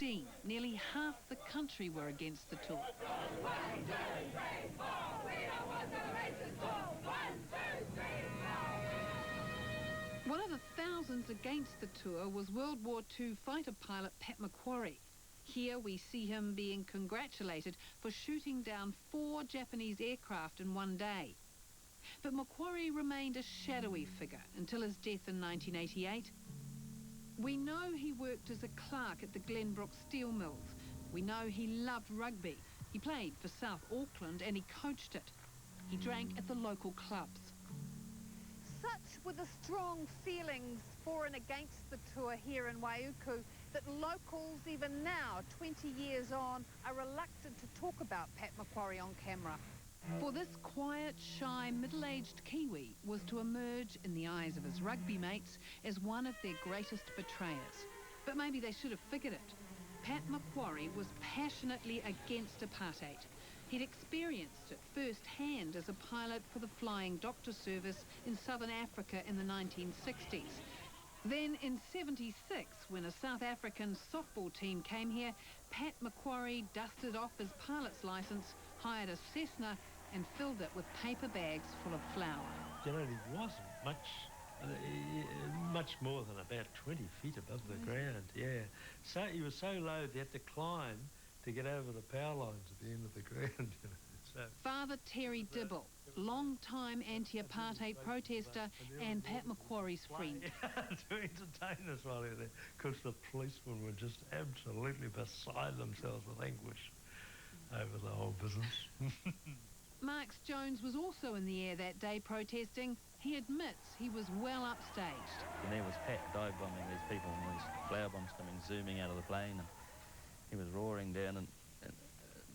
2016, nearly half the country were against the tour. 1, 2, 3, 4, we don't want the racist tour. 1, 2, 3, 4. One of the thousands against the tour was World War II fighter pilot Pat Macquarie. Here we see him being congratulated for shooting down 4 Japanese aircraft in one day. But Macquarie remained a shadowy figure until his death in 1988. We know he worked as a clerk at the Glenbrook steel mills. We know he loved rugby. He played for South Auckland and he coached it. He drank at the local clubs. Such were the strong feelings for and against the tour here in Waiuku that locals, even now, 20 years on, are reluctant to talk about Pat Macquarie on camera. For this quiet, shy, middle-aged Kiwi was to emerge in the eyes of his rugby mates as one of their greatest betrayers. But maybe they should have figured it. Pat Macquarie was passionately against apartheid. He'd experienced it firsthand as a pilot for the Flying Doctor Service in southern Africa in the 1960s. Then in '76, when a South African softball team came here, Pat Macquarie dusted off his pilot's licence, hired a Cessna and filled it with paper bags full of flour. You know, he wasn't much more than about 20 feet above the ground, yeah. So he was so low they had to climb to get over the power lines at the end of the ground, you know. So. Father Terry Dibble, long-time anti-apartheid protester and Pat Macquarie's friend. To entertain us while he was there, because the policemen were just absolutely beside themselves with anguish over the whole business. Marx Jones was also in the air that day protesting. He admits he was well upstaged. And there was Pat dive bombing these people and these flower bombs coming zooming out of the plane, and he was roaring down and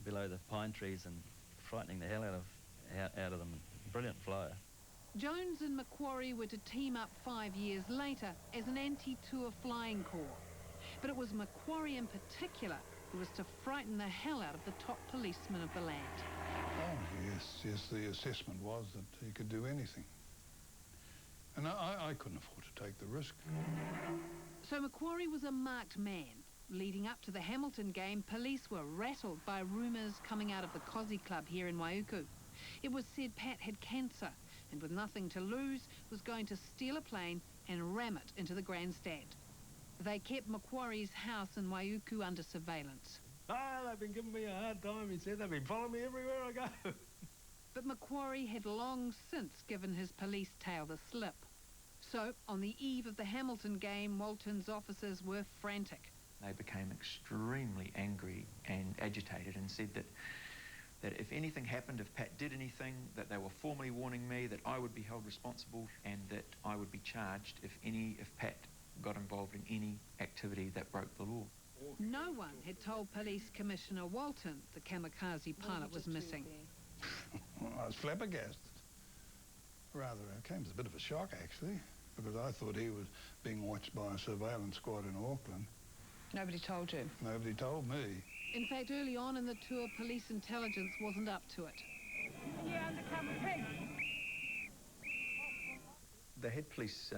below the pine trees and frightening the hell out of them. Brilliant flyer. Jones and Macquarie were to team up 5 years later as an anti-tour flying corps. But it was Macquarie in particular who was to frighten the hell out of the top policemen of the land. Oh, yes, the assessment was that he could do anything. And I couldn't afford to take the risk. So Macquarie was a marked man. Leading up to the Hamilton game, police were rattled by rumours coming out of the Cosy Club here in Waiuku. It was said Pat had cancer and with nothing to lose was going to steal a plane and ram it into the grandstand. They kept Macquarie's house in Waiuku under surveillance. Ah, they've been giving me a hard time, he said. They've been following me everywhere I go. But Macquarie had long since given his police tail the slip. So, on the eve of the Hamilton game, Walton's officers were frantic. They became extremely angry and agitated and said that if anything happened, if Pat did anything, that they were formally warning me that I would be held responsible and that I would be charged if Pat got involved in any activity that broke the law. No one had told Police Commissioner Walton the kamikaze pilot was missing. Well, I was flabbergasted. Rather, it came as a bit of a shock, actually, because I thought he was being watched by a surveillance squad in Auckland. Nobody told you? Nobody told me. In fact, early on in the tour, police intelligence wasn't up to it. You undercover pig. They had police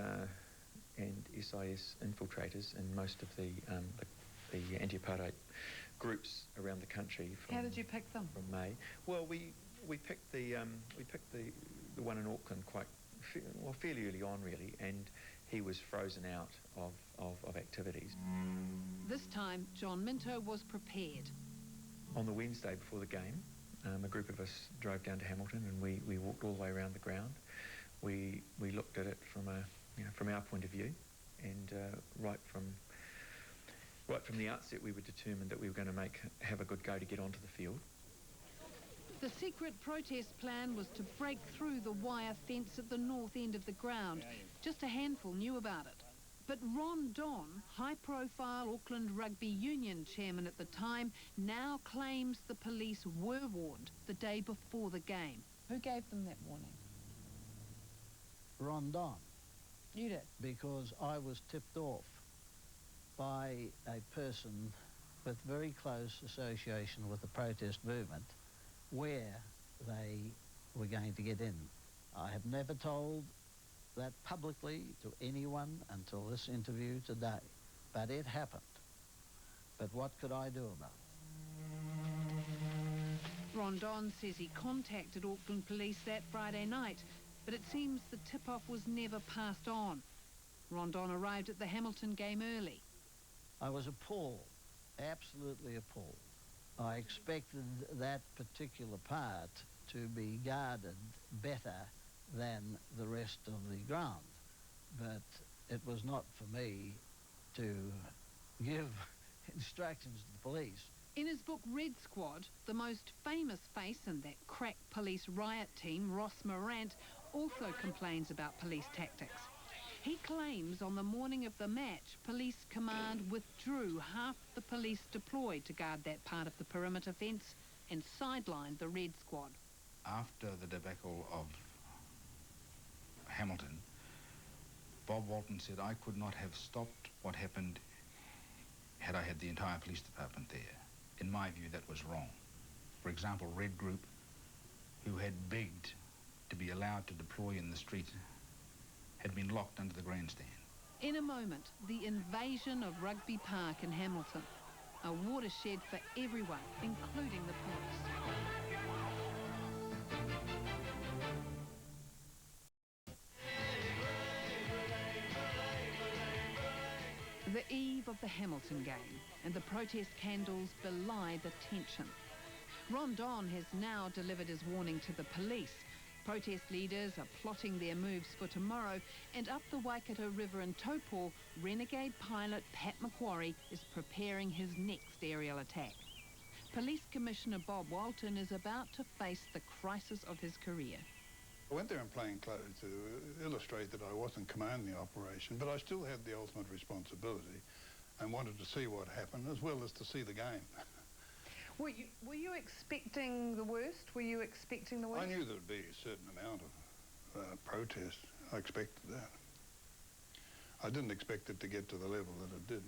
and SIS infiltrators in most of the anti-apartheid groups around the country. How did you pick them? From May. Well, we picked the one in Auckland fairly early on, really, and he was frozen out of activities. This time, John Minto was prepared. On the Wednesday before the game, a group of us drove down to Hamilton and we walked all the way around the ground. We looked at it from our point of view, and right from the outset we were determined that we were going to have a good go to get onto the field. The secret protest plan was to break through the wire fence at the north end of the ground. Just a handful knew about it. But Ron Don, high-profile Auckland Rugby Union chairman at the time, now claims the police were warned the day before the game. Who gave them that warning? Ron Don. You did? Because I was tipped off by a person with very close association with the protest movement where they were going to get in. I have never told that publicly to anyone until this interview today, but it happened. But what could I do about it? Rondon says he contacted Auckland Police that Friday night, but it seems the tip-off was never passed on. Rondon arrived at the Hamilton game early. I was appalled, absolutely appalled. I expected that particular part to be guarded better than the rest of the ground, but it was not for me to give instructions to the police. In his book Red Squad, the most famous face in that crack police riot team, Ross Morant, also complains about police tactics. He claims on the morning of the match, police command withdrew half the police deployed to guard that part of the perimeter fence and sidelined the Red Squad. After the debacle of Hamilton, Bob Walton said I could not have stopped what happened had I had the entire police department there. In my view, that was wrong. For example, Red Group, who had begged to be allowed to deploy in the street, had been locked under the grandstand. In a moment, the invasion of Rugby Park in Hamilton, a watershed for everyone, including the police. The eve of the Hamilton game, and the protest candles belie the tension. Rondon has now delivered his warning to the police. Protest leaders are plotting their moves for tomorrow, and up the Waikato River in Taupo, renegade pilot Pat Macquarie is preparing his next aerial attack. Police Commissioner Bob Walton is about to face the crisis of his career. I went there in plain clothes to illustrate that I wasn't commanding the operation, but I still had the ultimate responsibility and wanted to see what happened as well as to see the game. Were you expecting the worst? Were you expecting the worst? I knew there would be a certain amount of protest. I expected that. I didn't expect it to get to the level that it did.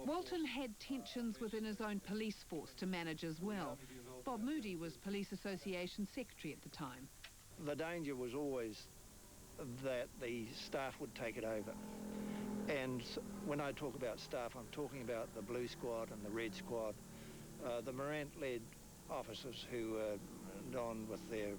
Walton had tensions within his own police force to manage as well. Bob Moody was Police Association Secretary at the time. The danger was always that the staff would take it over. And when I talk about staff, I'm talking about the Blue Squad and the Red Squad. The Morant-led officers who donned with their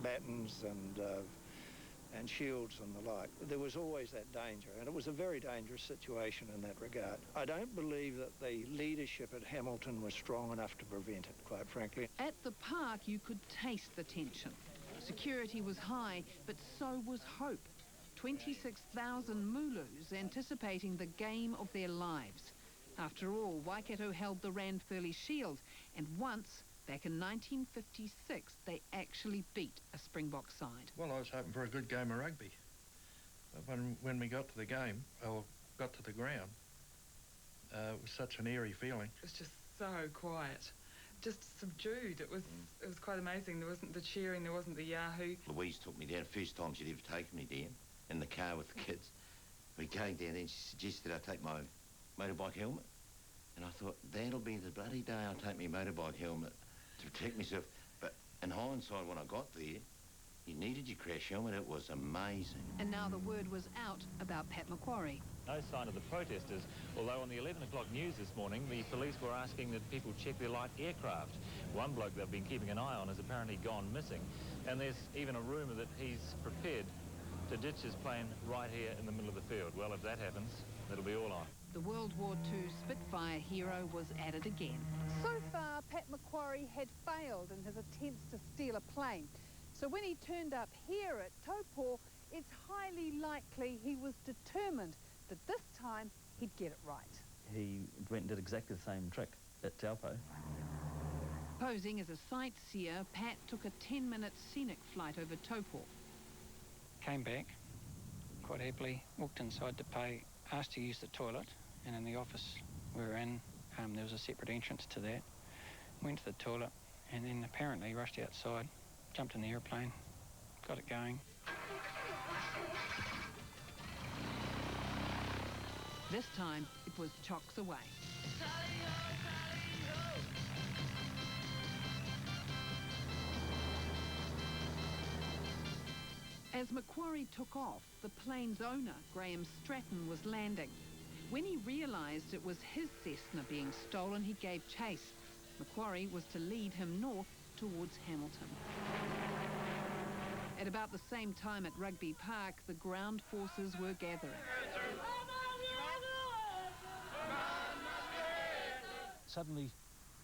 batons and shields and the like. There was always that danger, and it was a very dangerous situation in that regard. I don't believe that the leadership at Hamilton was strong enough to prevent it, quite frankly. At the park, you could taste the tension. Security was high, but so was hope. 26,000 Mulus anticipating the game of their lives. After all, Waikato held the Ranfurly Shield, and once, back in 1956, they actually beat a Springbok side. Well, I was hoping for a good game of rugby. But when we got to the game, or got to the ground, it was such an eerie feeling. It was just so quiet. Just subdued. It was quite amazing. There wasn't the cheering, there wasn't the yahoo. Louise took me down, first time she'd ever taken me down, in the car with the kids. We came down and she suggested I take my motorbike helmet. And I thought, that'll be the bloody day I'll take my motorbike helmet to protect myself. But in hindsight, when I got there, you needed your crash helmet. It was amazing. And now the word was out about Pat Macquarie. No sign of the protesters, although on the 11 o'clock news this morning, the police were asking that people check their light aircraft. One bloke they've been keeping an eye on has apparently gone missing, and there's even a rumour that he's prepared to ditch his plane right here in the middle of the field. Well, if that happens, it'll be all on. The World War II Spitfire hero was at it again. So far, Pat Macquarie had failed in his attempts to steal a plane. So when he turned up here at Taupo, it's highly likely he was determined that this time he'd get it right. He went and did exactly the same trick at Taupo. Posing as a sightseer, Pat took a 10-minute scenic flight over Taupo. Came back quite happily, walked inside to pay, asked to use the toilet, and in the office we were in, there was a separate entrance to that. Went to the toilet and then apparently rushed outside, jumped in the airplane, got it going. This time, it was chocks away. As Macquarie took off, the plane's owner, Graham Stratton, was landing. When he realised it was his Cessna being stolen, he gave chase. Macquarie was to lead him north towards Hamilton. At about the same time at Rugby Park, the ground forces were gathering. Suddenly,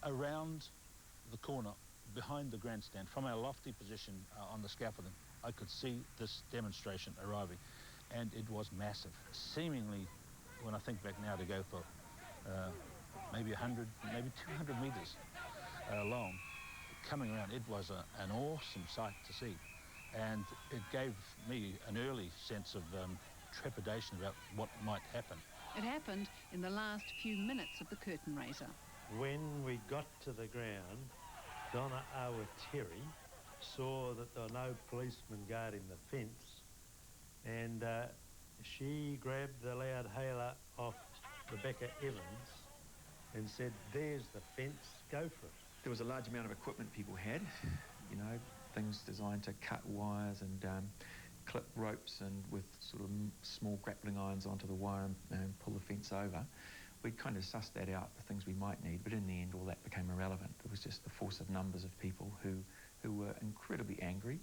around the corner, behind the grandstand, from our lofty position on the scaffolding, I could see this demonstration arriving, and it was massive. Seemingly, when I think back now, to go for maybe 100, maybe 200 metres long, coming around. It was an awesome sight to see, and it gave me an early sense of trepidation about what might happen. It happened in the last few minutes of the curtain raiser. When we got to the ground, Donna Awatiri saw that there were no policemen guarding the fence, and she grabbed the loudhailer off Rebecca Evans and said, "There's the fence, go for it." There was a large amount of equipment people had, you know, things designed to cut wires and clip ropes, and with sort of small grappling irons onto the wire and pull the fence over. We'd kind of sussed that out, the things we might need, but in the end all that became irrelevant. It was just the force of numbers of people who were incredibly angry,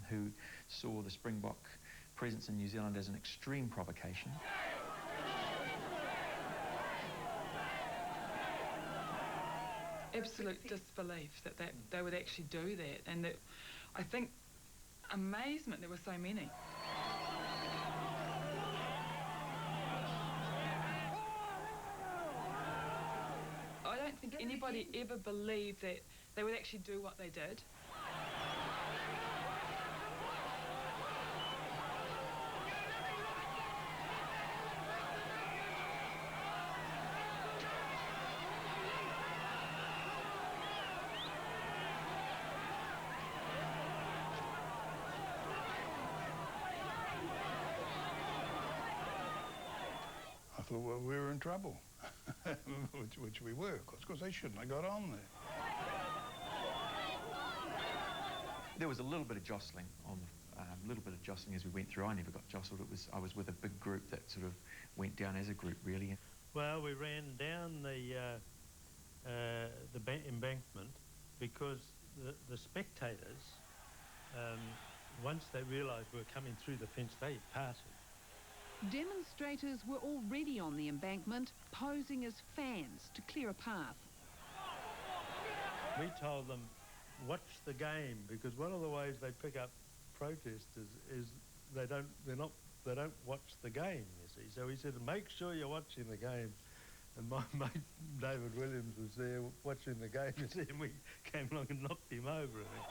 who saw the Springbok presence in New Zealand as an extreme provocation. Absolute disbelief that they would actually do that, and that, I think, amazement there were so many. I don't think anybody ever believed that they would actually do what they did. I thought, well, we were in trouble, which we were, of course, because they shouldn't have got on there. There was a little bit of jostling as we went through. I never got jostled. I was with a big group that sort of went down as a group, really. Well, we ran down the embankment because the spectators, once they realised we were coming through the fence, they parted. Demonstrators were already on the embankment, posing as fans to clear a path. We told them, watch the game, because one of the ways they pick up protesters is they don't watch the game, you see. So we said, make sure you're watching the game. And my mate David Williams was there watching the game, you see, and we came along and knocked him over, I think.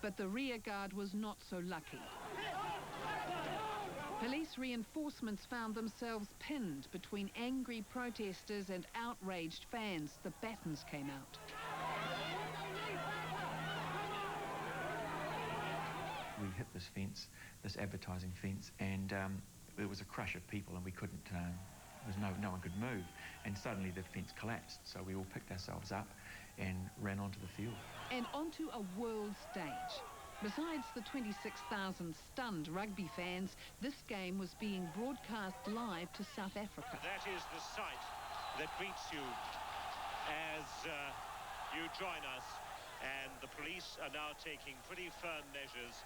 But the rear guard was not so lucky. Police reinforcements found themselves pinned between angry protesters and outraged fans. The batons came out. We hit this fence, this advertising fence, and it was a crush of people, and we couldn't, no one could move. And suddenly the fence collapsed, so we all picked ourselves up and ran onto the field. And onto a world stage. Besides the 26,000 stunned rugby fans, this game was being broadcast live to South Africa. That is the sight that greets you as you join us, and the police are now taking pretty firm measures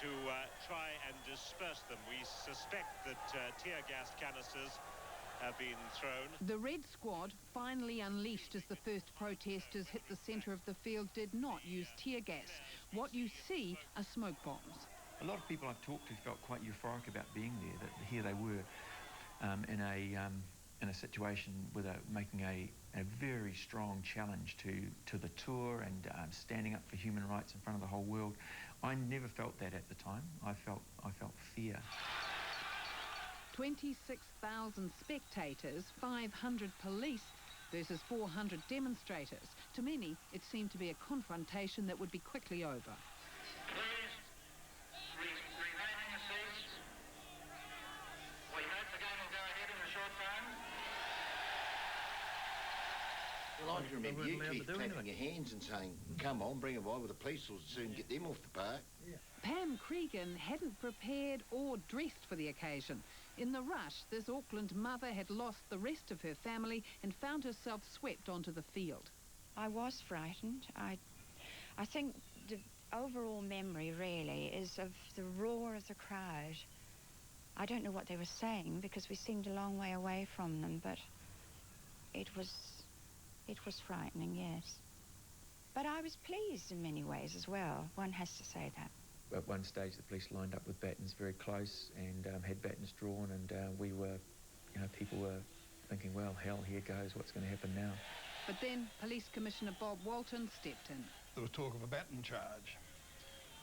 to try and disperse them. We suspect that tear gas canisters have been thrown. The Red Squad, finally unleashed as the first protesters hit the centre of the field, did not use tear gas. What you see are smoke bombs. A lot of people I've talked to felt quite euphoric about being there, that here they were in a situation with making a very strong challenge to the tour and standing up for human rights in front of the whole world. I never felt that at the time. I felt fear. 26,000 spectators, 500 police versus 400 demonstrators. To many, it seemed to be a confrontation that would be quickly over. Please, remain in your seats. We hope the game will go ahead in a short time. Well, I They remember weren't you allowed to keep do clapping anything. your hands and saying, come on, bring a by, with the police will soon get them off the park. Pam Cregan hadn't prepared or dressed for the occasion. In the rush, this Auckland mother had lost the rest of her family and found herself swept onto the field. I was frightened. I think the overall memory really is of the roar of the crowd. I don't know what they were saying because we seemed a long way away from them, but it was frightening, yes. But I was pleased in many ways as well. One has to say that. At one stage, the police lined up with batons very close and had batons drawn, and we were, people were thinking, well, hell, here goes, what's going to happen now? But then Police Commissioner Bob Walton stepped in. There was talk of a baton charge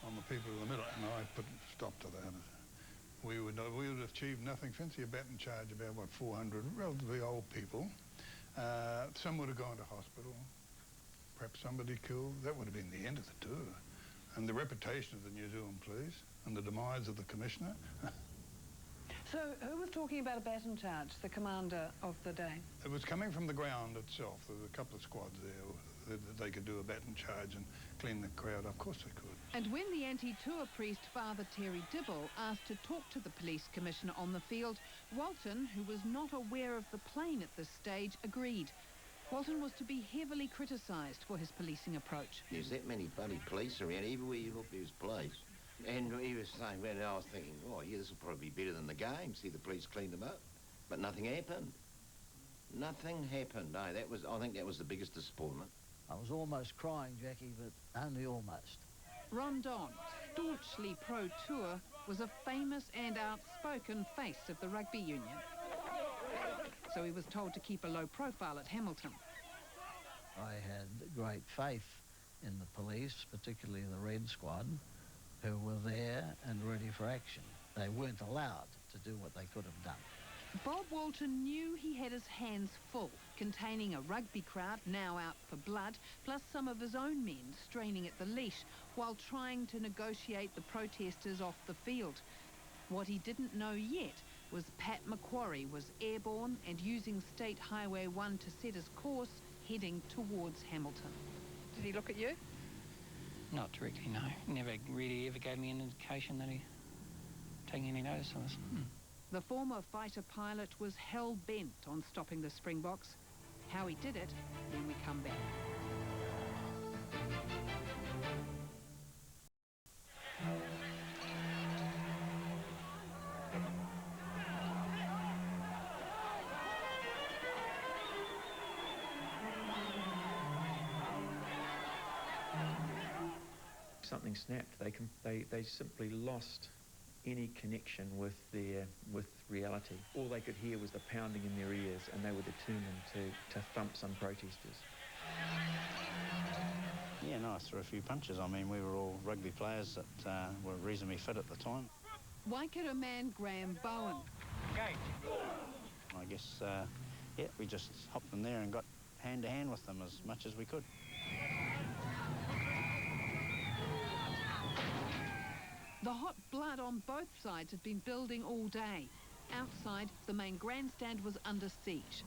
on the people in the middle, and I put a stop to that. We would achieve nothing. Fancy a baton charge about, what, 400 relatively old people. Some would have gone to hospital, perhaps somebody killed. That would have been the end of the tour. And the reputation of the New Zealand Police and the demise of the Commissioner. So who was talking about a baton charge, the commander of the day? It was coming from the ground itself. There were a couple of squads there that they could do a baton charge and clean the crowd up. Of course they could. And when the anti-tour priest, Father Terry Dibble, asked to talk to the police commissioner on the field, Walton, who was not aware of the plane at this stage, agreed. Walton was to be heavily criticised for his policing approach. There's that many bloody police around. Everywhere you look, there's police. And he was saying, well, I was thinking, oh, yeah, this will probably be better than the game. See the police clean them up. But nothing happened. Nothing happened. No, I think that was the biggest disappointment. I was almost crying, Jackie, but only almost. Ron Don, staunchly pro-tour, was a famous and outspoken face of the rugby union. So he was told to keep a low profile at Hamilton. I had great faith in the police, particularly the Red Squad, who were there and ready for action. They weren't allowed to do what they could have done. Bob Walton knew he had his hands full, containing a rugby crowd now out for blood, plus some of his own men straining at the leash while trying to negotiate the protesters off the field. What he didn't know yet was Pat Macquarie was airborne and using State Highway 1 to set his course, heading towards Hamilton. Did he look at you? Not directly, no. Never really ever gave me an indication that he taking any notice of us. The former fighter pilot was hell-bent on stopping the Springboks. How he did it when we come back. Something snapped. They simply lost any connection with reality. All they could hear was the pounding in their ears, and they were determined to thump some protesters. Yeah, no, I threw a few punches. I mean, we were all rugby players that were reasonably fit at the time. Waikato man Graham Bowen. Okay. I guess, yeah, we just hopped in there and got hand-to-hand with them as much as we could. The hot blood on both sides had been building all day. Outside, the main grandstand was under siege.